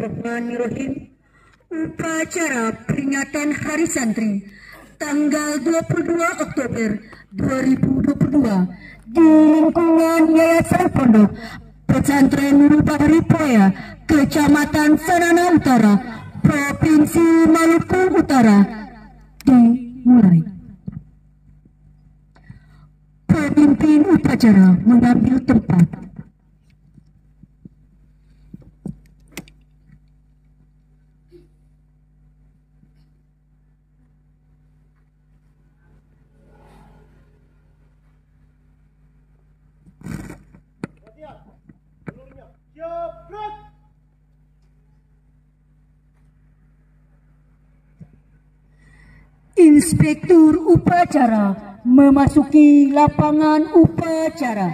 Bismillahirrahmanirrahim. Upacara peringatan Hari Santri tanggal 22 Oktober 2022 di lingkungan Yayasan Pondok Pesantren Nurul Bahari Poya, Kecamatan Sanana Utara, Provinsi Maluku Utara dimulai. Pemimpin upacara mengambil tempat. Inspektur upacara memasuki lapangan upacara.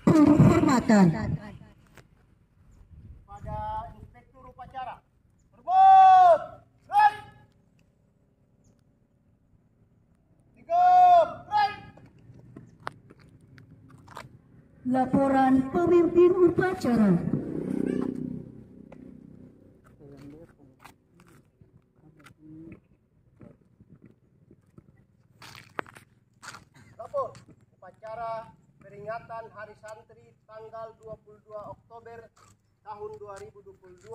Penghormatan pada inspektur upacara. Berbut! Right! Right! Laporan pemimpin upacara. Lapor upacara peringatan Hari Santri tanggal 22 Oktober tahun 2022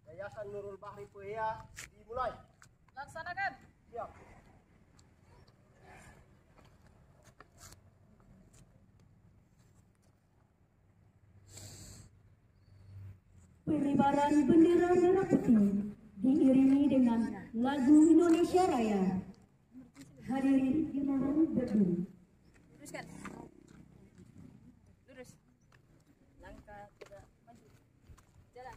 Yayasan Nurul Bahri Poya dimulai. Laksanakan. Siap. Pengibaran bendera merah putih diiringi dengan lagu Indonesia Raya. Hadirin dimohon berdiri. Luruskan. Lurus. Langkah tegak maju. Jalan.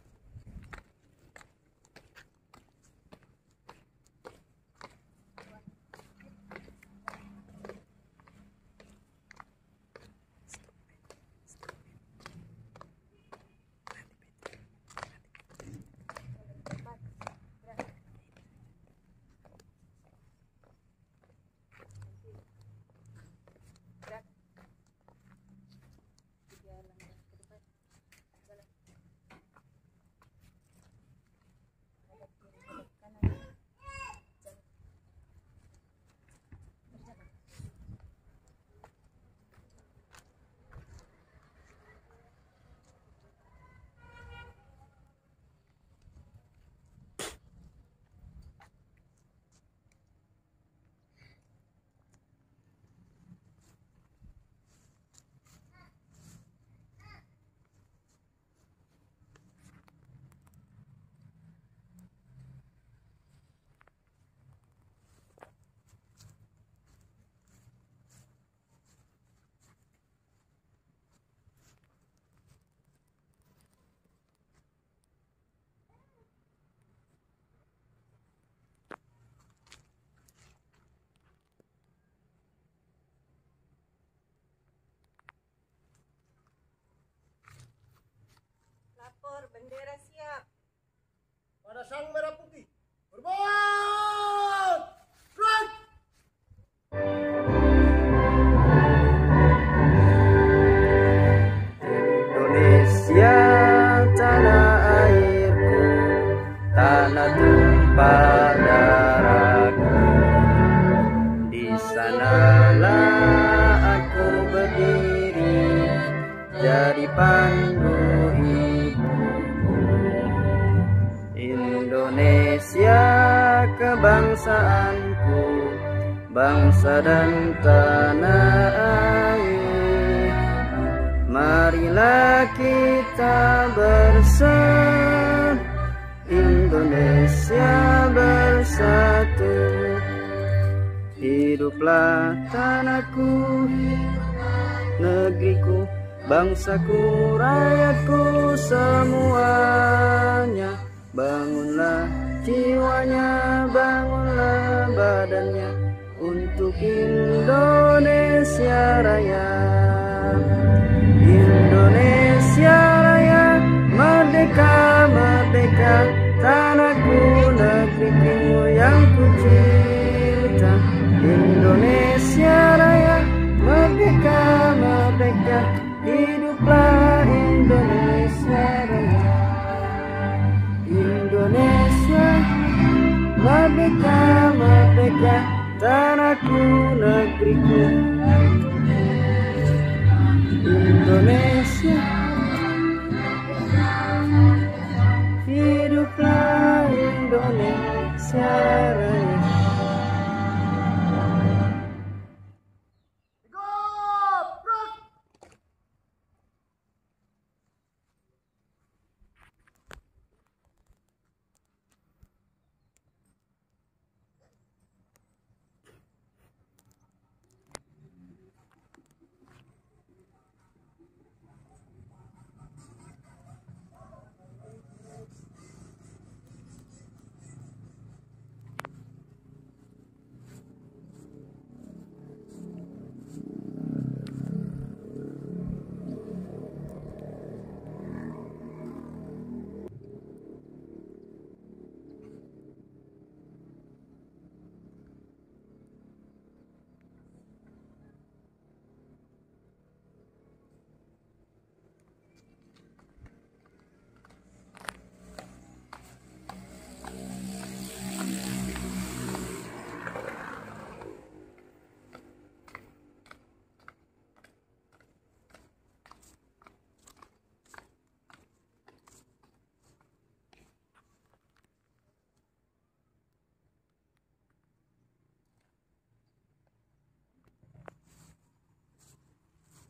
Lapor bendera siap. Pada sang merah putih. Berbut! Right! Indonesia tanah airku, tanah tumpah darahku. Di sanalah aku berdiri, jadi pandu ibuku. Indonesia kebangsaanku, bangsa dan tanah air. Marilah kita bersatu, Indonesia bersatu. Hiduplah tanahku, negeriku, bangsaku, rakyatku semuanya. Bangunlah jiwanya, bangunlah badannya untuk Indonesia Raya. Indonesia Indonesia Raya, merdeka, merdeka, tanahku negeriku yang ku cinta. Indonesia Raya, merdeka, merdeka, hiduplah Indonesia Raya. Indonesia, merdeka, merdeka, tanahku negeriku. Indonesia, hiduplah Indonesia Raya. Goblok!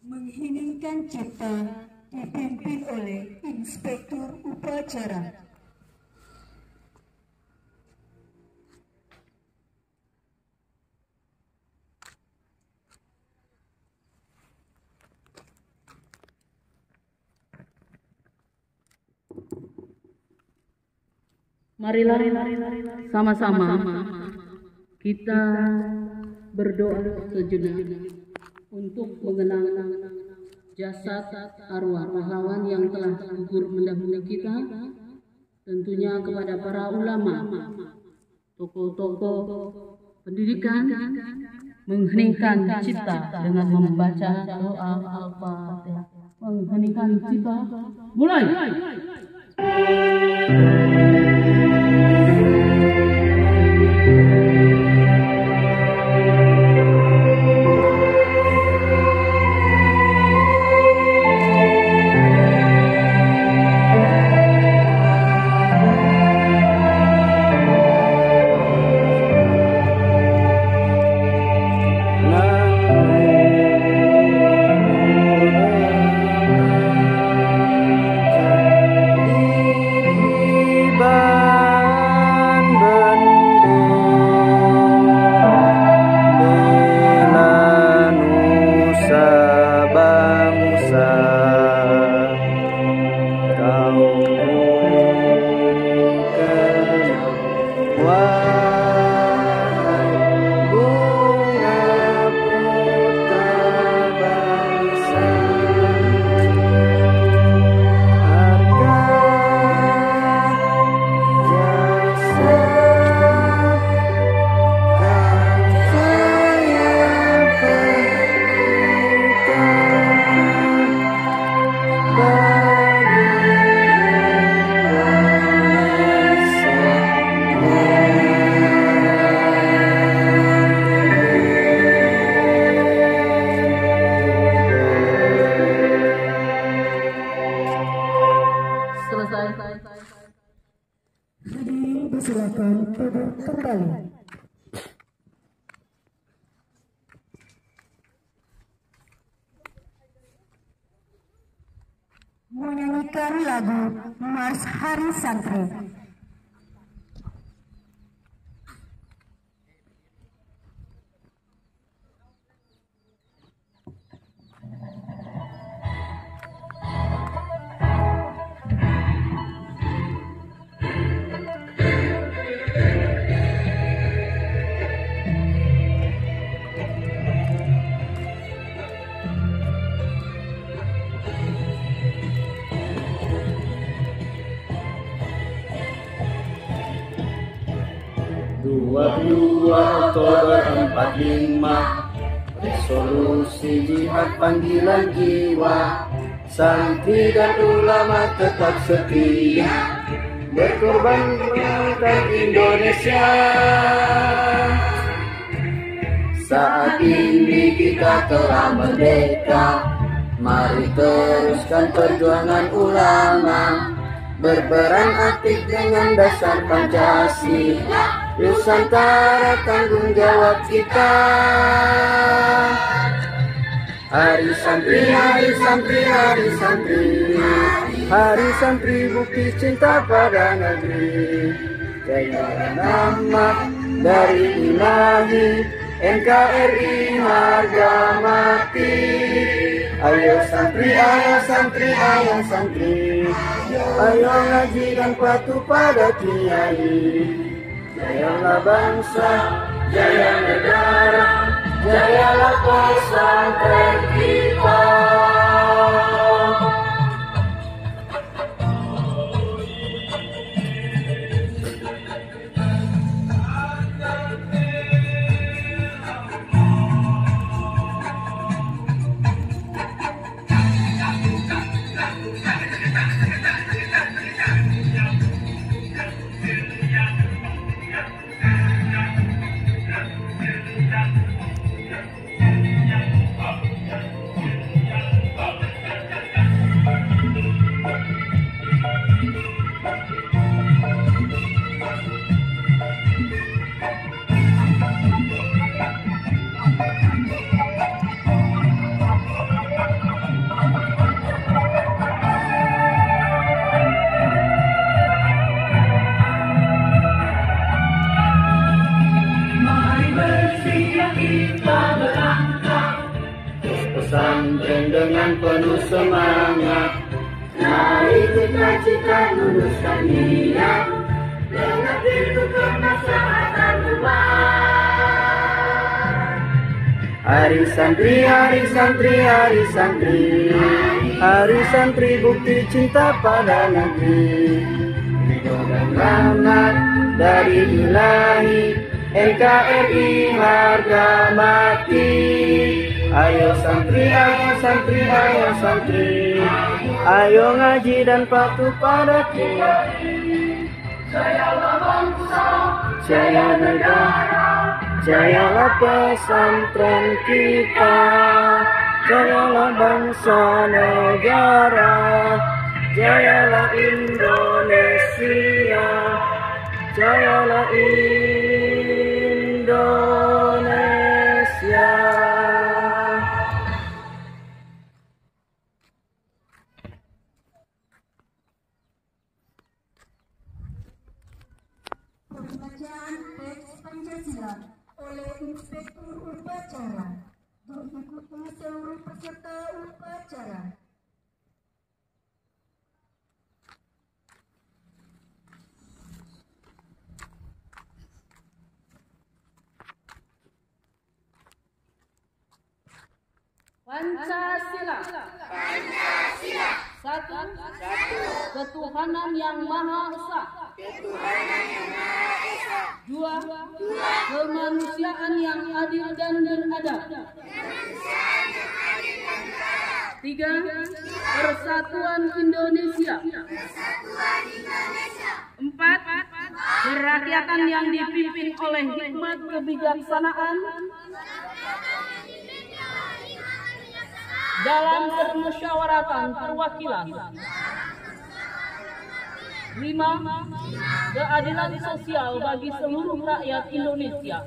Mengheningkan cipta dipimpin oleh Inspektur Upacara. Marilah sama-sama kita berdoa sejenak untuk mengenang jasad arwah pahlawan yang telah gugur mendahului kita, tentunya kepada para ulama, tokoh-tokoh pendidikan, mengheningkan cipta dengan membaca doa Al-Fatihah. Mengheningkan cipta, mulai. Hadirin disilakan duduk kembali. Menyanyikan lagu Mars Hari Santri. Oktober 45, resolusi jihad panggilan jiwa, santri dan ulama tetap setia, berkorban mengangkat Indonesia. Saat ini kita telah merdeka, mari teruskan perjuangan ulama, berperan aktif dengan dasar Pancasila. Nusantara tanggung jawab kita. Hari santri, hari santri, hari santri, hari santri bukti cinta pada negeri. Jaya nama dari Ilahi, NKRI harga mati. Ayo santri, ayo santri, ayo santri, ayo ngaji dan patuh pada kiai. Jayalah bangsa, jaya negara, jayalah pesantren kita. Pesantren dengan penuh semangat, mari cita-cita luruskan niat, dengan itu kemaslahatan umat. Hari santri, hari santri, hari santri, hari santri bukti cinta pada negeri. Ridho dan rahmat dari Ilahi, NKRI harga mati. Ayo santri, ayo santri, ayo santri, ayo ngaji dan patuh pada kiai. Jayalah bangsa, jaya negara, jayalah pesantren kita. Jayalah bangsa negara, jayalah Indonesia, jayalah Indonesia. Pembacaan teks Pancasila oleh Inspektur Upacara diikuti seluruh peserta upacara. Pancasila. Pancasila. Satu. Ketuhanan yang Maha Esa. Dua. Kemanusiaan yang adil dan beradab. Tiga. Persatuan Indonesia. Empat. Kerakyatan yang dipimpin oleh hikmat kebijaksanaan dalam permusyawaratan perwakilan. 5. Keadilan sosial bagi seluruh rakyat Indonesia.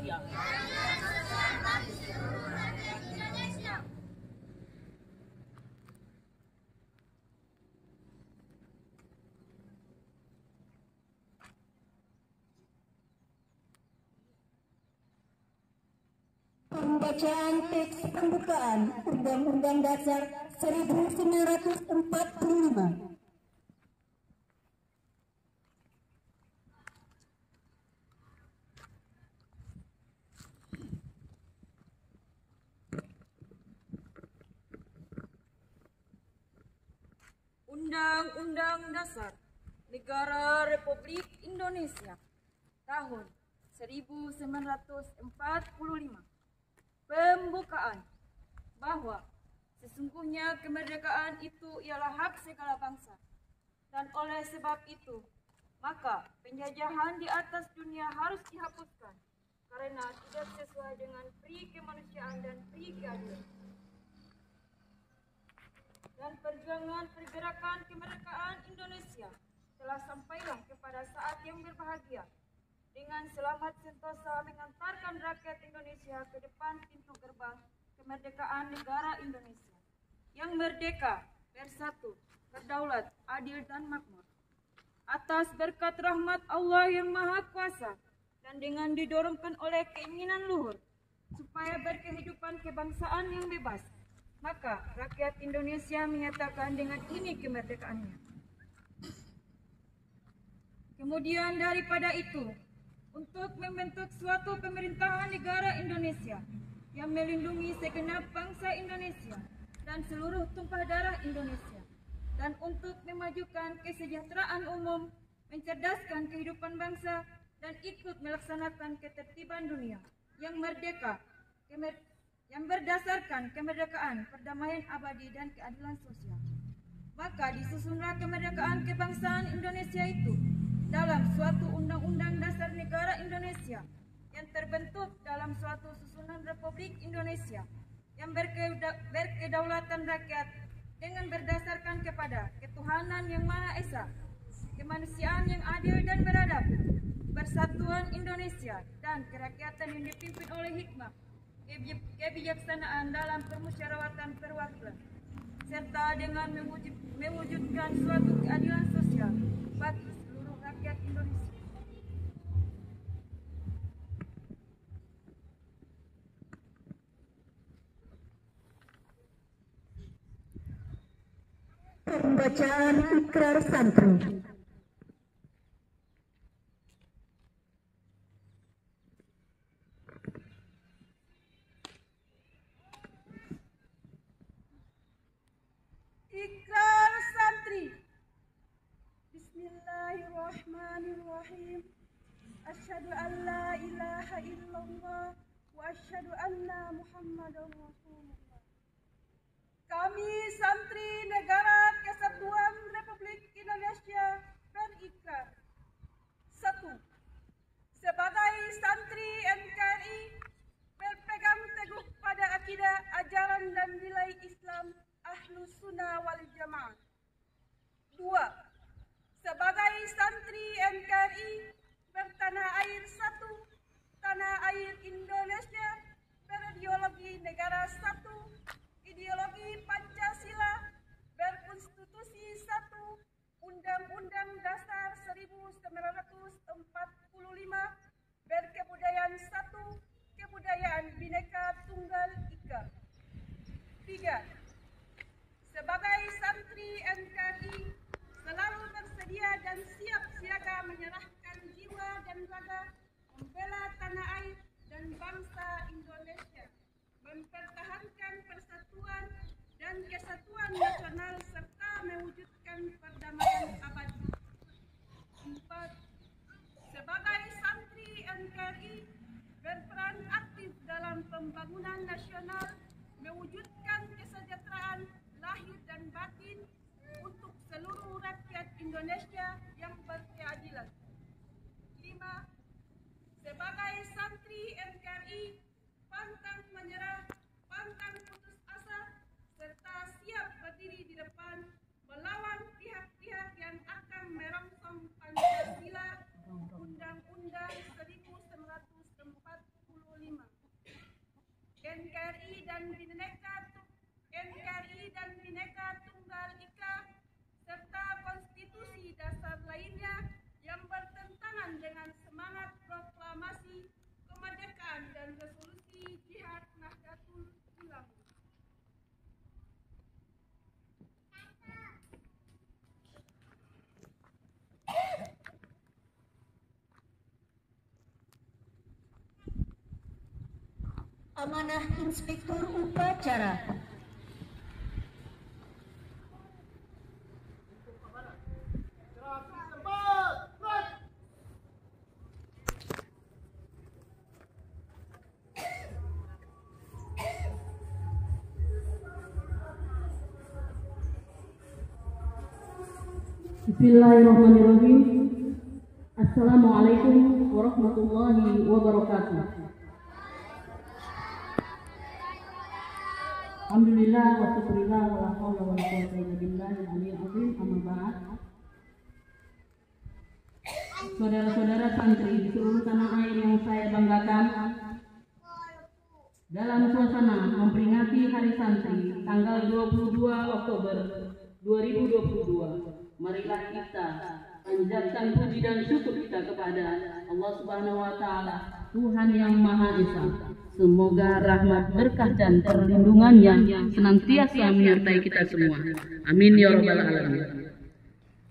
Pembacaan teks pembukaan Undang-Undang Dasar 1945. Undang-Undang Dasar Negara Republik Indonesia tahun 1945. Pembukaan bahwa sesungguhnya kemerdekaan itu ialah hak segala bangsa, dan oleh sebab itu maka penjajahan di atas dunia harus dihapuskan karena tidak sesuai dengan pri kemanusiaan dan pri keadilan. Dan perjuangan pergerakan kemerdekaan Indonesia telah sampailah kepada saat yang berbahagia dengan selamat sentosa mengantarkan rakyat Indonesia ke depan pintu gerbang kemerdekaan negara Indonesia yang merdeka, bersatu, berdaulat, adil dan makmur. Atas berkat rahmat Allah yang Maha Kuasa dan dengan didorongkan oleh keinginan luhur supaya berkehidupan kebangsaan yang bebas, maka rakyat Indonesia menyatakan dengan ini kemerdekaannya. Kemudian daripada itu, untuk membentuk suatu pemerintahan negara Indonesia yang melindungi segenap bangsa Indonesia dan seluruh tumpah darah Indonesia, dan untuk memajukan kesejahteraan umum, mencerdaskan kehidupan bangsa, dan ikut melaksanakan ketertiban dunia yang merdeka, yang berdasarkan kemerdekaan, perdamaian abadi, dan keadilan sosial. Maka disusunlah kemerdekaan kebangsaan Indonesia itu dalam suatu Undang-Undang Dasar Negara Indonesia yang terbentuk dalam suatu susunan Republik Indonesia yang berkedaulatan rakyat dengan berdasarkan kepada ketuhanan yang Maha Esa, kemanusiaan yang adil dan beradab, persatuan Indonesia, dan kerakyatan yang dipimpin oleh hikmah, kebijaksanaan dalam permusyawaratan perwakilan, serta dengan mewujudkan suatu keadilan sosial bagi seluruh rakyat Indonesia. Pembacaan Ikrar Santri. Ikrar santri. Bismillahirrahmanirrahim. Asyhadu an la ilaha illallah wa asyhadu anna Muhammadar Rasulullah. Kami santri Negara Kesatuan Republik Indonesia berikrar. 1. Sebagai santri NKRI berpegang teguh pada akidah, ajaran dan nilai Islam Ahlus Sunnah wal Jamaah. 2. Sebagai santri NKRI bertanah air satu, tanah air Indonesia, berideologi negara satu, ideologi Pancasila, berkonstitusi satu, Undang-Undang Dasar 1945, berkebudayaan satu, kebudayaan Bhinneka Tunggal Ika. 3. Sebagai santri NKRI selalu bersedia dan siap siaga menyerahkan jiwa dan raga membela tanah air dan bangsa Indonesia, mempertahankan persatuan dan kesatuan nasional serta mewujudkan perdamaian abadi. 4. Sebagai santri NKRI berperan aktif dalam pembangunan nasional, mewujudkan kesejahteraan lahir dan batin untuk seluruh rakyat Indonesia yang berkeadilan. 5. Sebagai santri NKRI pantang menyerah, pantang putus asa, serta siap berdiri di depan melawan pihak-pihak yang akan merongsong Pancasila, Undang-Undang 1945, NKRI dan Bhinneka Tunggal Ika, serta konstitusi dasar lainnya yang bertentangan dengan semangat proklamasi kemerdekaan dan resolusi Jihad Nahdlatul Ulama. Amanah Inspektur Upacara. Bismillahirrahmanirrahim. Assalamualaikum warahmatullahi wabarakatuh. Alhamdulillah wa syukurillah wa la haula wa la quwwata illa billahil aliyyil azim. Amma ba'd. Saudara-saudara santri di seluruh tanah air yang saya banggakan, dalam suasana memperingati Hari Santri tanggal 22 Oktober 2022, marilah kita panjatkan puji dan syukur kita kepada Allah Subhanahu wa taala, Tuhan yang Maha Esa. Semoga rahmat, berkah dan perlindungannya senantiasa menyertai kita semua. Amin ya rabbal alamin.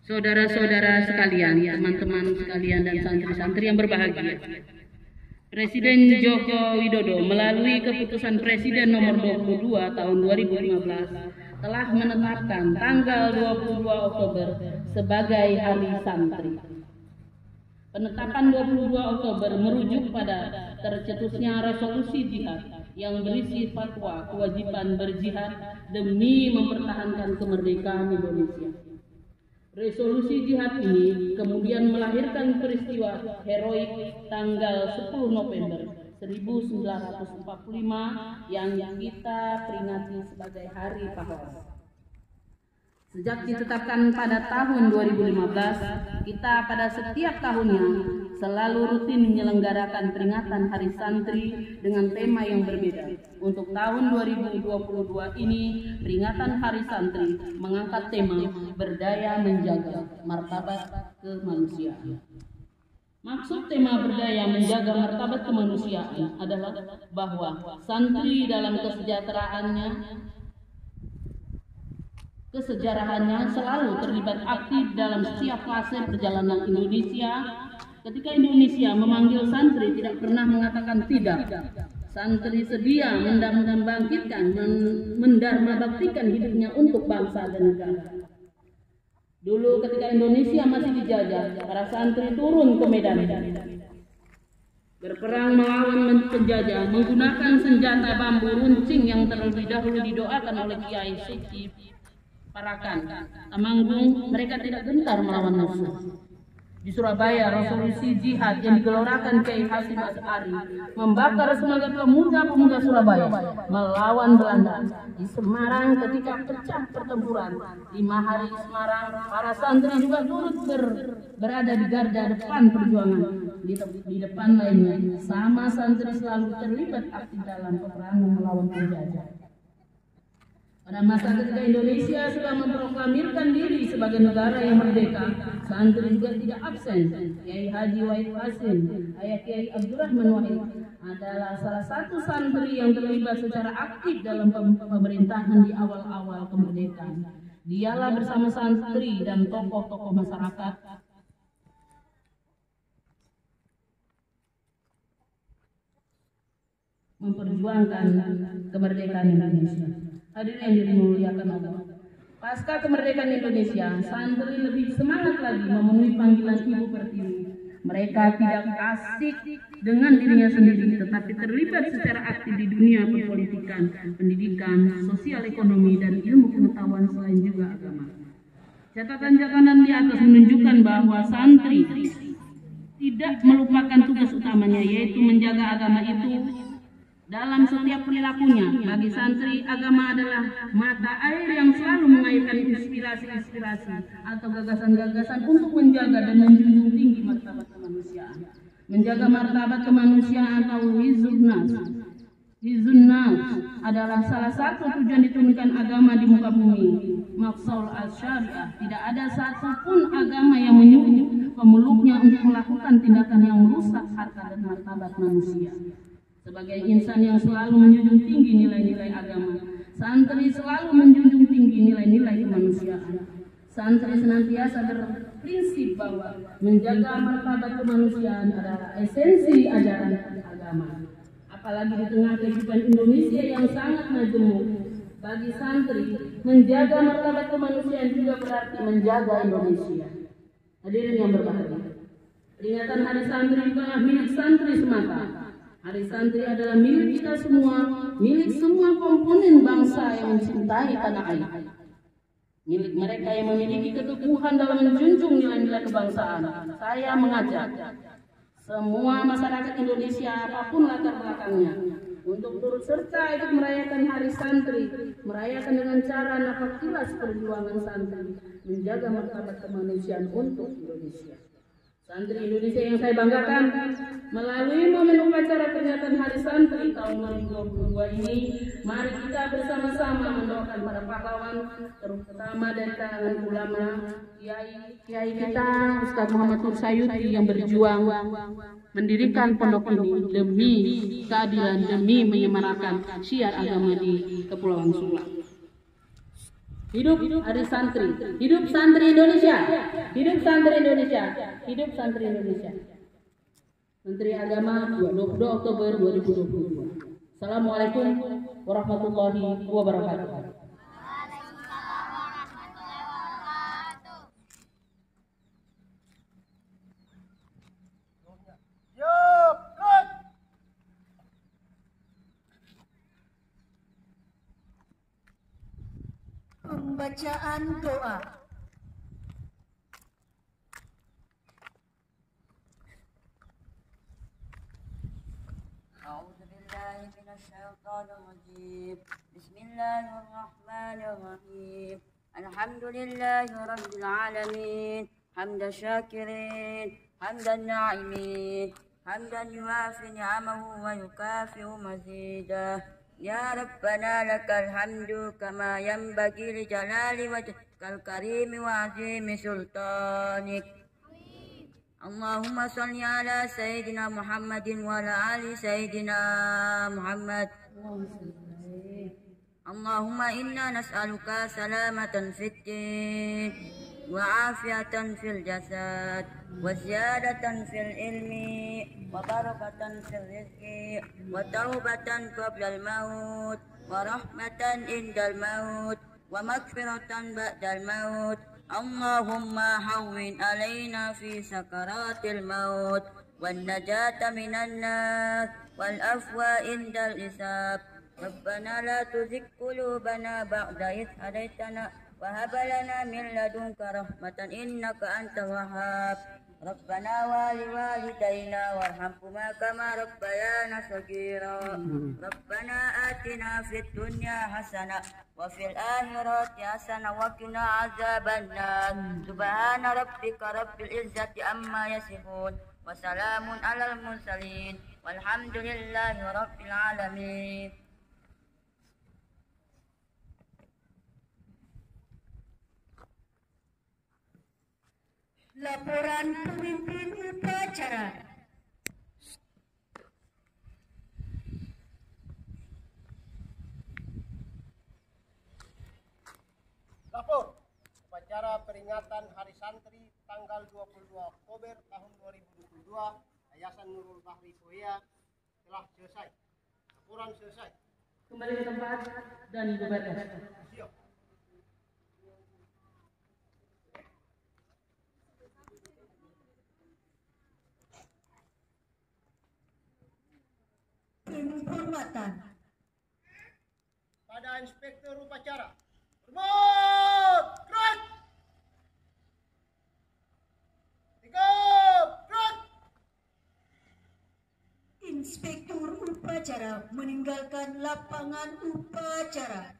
Saudara-saudara sekalian, teman-teman sekalian dan santri-santri yang berbahagia, Presiden Joko Widodo melalui keputusan Presiden nomor 22 tahun 2015 telah menetapkan tanggal 22 Oktober sebagai Hari Santri. Penetapan 22 Oktober merujuk pada tercetusnya resolusi jihad yang berisi fatwa kewajiban berjihad demi mempertahankan kemerdekaan Indonesia. Resolusi jihad ini kemudian melahirkan peristiwa heroik tanggal 10 November 1945 yang kita peringati sebagai Hari Pahlawan. Sejak ditetapkan pada tahun 2015, kita pada setiap tahunnya selalu rutin menyelenggarakan peringatan Hari Santri dengan tema yang berbeda. Untuk tahun 2022 ini, peringatan Hari Santri mengangkat tema berdaya menjaga martabat kemanusiaan. Maksud tema berdaya menjaga martabat kemanusiaan adalah bahwa santri dalam kesejarahannya selalu terlibat aktif dalam setiap fase perjalanan Indonesia. Ketika Indonesia memanggil santri tidak pernah mengatakan tidak. Santri sedia membangkitkan, mendharmabaktikan hidupnya untuk bangsa dan negara. Dulu ketika Indonesia masih dijajah, para santri turun ke medan, berperang melawan penjajah menggunakan senjata bambu runcing yang terlebih dahulu didoakan oleh Kiai Suci Parakan Temanggung. Mereka tidak gentar melawan musuh. Di Surabaya, resolusi jihad yang digelorakan Kiai Hasyim Asy'ari membakar semangat pemuda-pemuda Surabaya melawan Belanda. Di Semarang, ketika pecah pertempuran 5 hari di Semarang, para santri juga turut berada di garda depan perjuangan. Di depan lainnya, sama santri selalu terlibat aktif dalam peperangan melawan penjajah. Pada masa ketika Indonesia sudah memproklamirkan diri sebagai negara yang merdeka, santri juga tidak absen. Kiai Haji Wahid Hasim, Ayah Kiai Abdurrahman Wahid adalah salah satu santri yang terlibat secara aktif dalam pemerintahan di awal-awal kemerdekaan. Dialah bersama santri dan tokoh-tokoh masyarakat memperjuangkan kemerdekaan Indonesia. Hadirin yang dimuliakan Allah. Pasca kemerdekaan Indonesia, santri lebih semangat lagi memenuhi panggilan Ibu Pertiwi. Mereka tidak asik dengan dirinya sendiri, tetapi terlibat secara aktif di dunia perpolitikan, pendidikan, sosial ekonomi, dan ilmu pengetahuan selain juga agama. Catatan-catatan di atas menunjukkan bahwa santri tidak melupakan tugas utamanya, yaitu menjaga agama itu dalam setiap perilakunya. Bagi santri, agama adalah mata air yang selalu mengairkan inspirasi-inspirasi atau gagasan-gagasan untuk menjaga dan menjunjung tinggi martabat kemanusiaan. Menjaga martabat kemanusiaan atau hizunnas adalah salah satu tujuan diturunkan agama di muka bumi. Maksud al-syariah, tidak ada satupun agama yang menyuruh pemeluknya untuk melakukan tindakan yang merusak harkat dan martabat manusia. Sebagai insan yang selalu menjunjung tinggi nilai-nilai agama, santri selalu menjunjung tinggi nilai-nilai kemanusiaan. Santri senantiasa berprinsip bahwa menjaga martabat kemanusiaan adalah esensi ajaran agama. Apalagi di tengah kehidupan Indonesia yang sangat majemuk, bagi santri menjaga martabat kemanusiaan juga berarti menjaga Indonesia. Hadirin yang berbahagia, peringatan Hari Santri bukanlah milik santri semata. Hari Santri adalah milik kita semua, milik semua komponen bangsa yang mencintai tanah air. milik mereka yang memiliki keteguhan dalam menjunjung nilai-nilai kebangsaan. Saya mengajak semua masyarakat Indonesia apapun latar belakangnya untuk turut serta ikut merayakan Hari Santri, merayakan dengan cara nafakilas perjuangan santri, menjaga martabat kemanusiaan untuk Indonesia. Santri Indonesia yang saya banggakan, melalui momen upacara peringatan Hari Santri tahun 2022 ini, mari kita bersama-sama mendoakan para pahlawan, terutama dari kalangan ulama, kiai kita Ustaz Muhammad Nur Sayuti yang berjuang mendirikan pondok ini demi keadilan, demi menyemarakan syiar agama di Kepulauan Sula. Hidup Hari Santri, hidup santri Indonesia, hidup santri Indonesia, hidup santri Indonesia. Menteri Agama 22 Oktober 2022. Assalamualaikum warahmatullahi wabarakatuh. Pembacaan doa. A'udzubillahi minasyaitonir rajim. Bismillahirrahmanirrahim. Alhamdulillahirabbil alamin. Hamdan syakirin, hamdan na'imin, hamdan yuwafi ni'amahu wa yukafi'u mazidah. Ya Rabbana lakal hamdu kama yanbaghi li jalali wajhikal karimi wa azimi sultanik. Allahumma salli ala Sayyidina Muhammadin wa ala ali Sayyidina Muhammad. Allahumma inna nas'aluka salamatan fid din wa afiyatan fil jasad wa ziyadatan fil ilmi wa barakatan fil rizqi wa taubatan qabla al maut wa rahmatan indal maut wa maghfiratan ba'dal maut. Allahumma hawwin alaina fi sakaratil maut wan najata minan nar wal afwa indal hisab. Rabbana la tuzigh qulubana ba'da idh hadaitana wa hab lana min ladunka rahmatan innaka antal wahhab. Rabbana wa liwalidayna warhamhuma kama rabbayana shaghira. Rabbana atina fid dunya hasanah wa fil akhirati hasanah wa qina azabannar. Subhana rabbika rabbil izzati amma yasifun wa salamun alal mursalin walhamdulillahi rabbil alamin. Laporan pemimpin upacara. Lapor upacara peringatan Hari Santri tanggal 22 Oktober tahun 2022 Yayasan Nurul Bahri Poea telah selesai. Laporan selesai. Kembali ke tempat dan dibatas. Siap. Penghormatan pada Inspektur Upacara. Hormat! Gerak! Tegap! Gerak! Inspektur upacara meninggalkan lapangan upacara.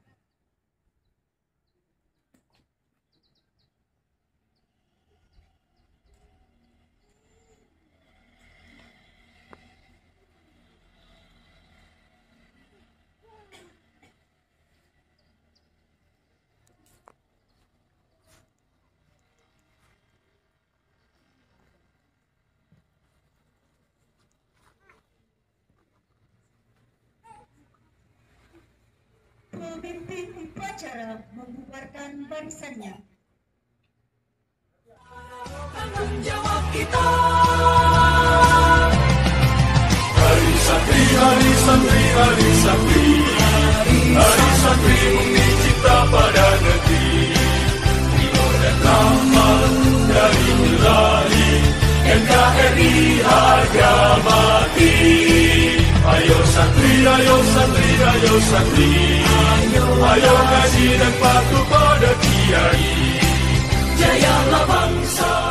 Pemimpin upacara membubarkan barisannya. Tanggung jawab kita. Hari Santri, Hari Santri, Hari Santri, Hari Santri bukti cinta pada negeri. Timur dan rahmat dari mulai NKRI harga mati. Ayo Santri, ayo santri, ayo santri. Ayo ngaji dan patuh pada kiai. Jayalah bangsa.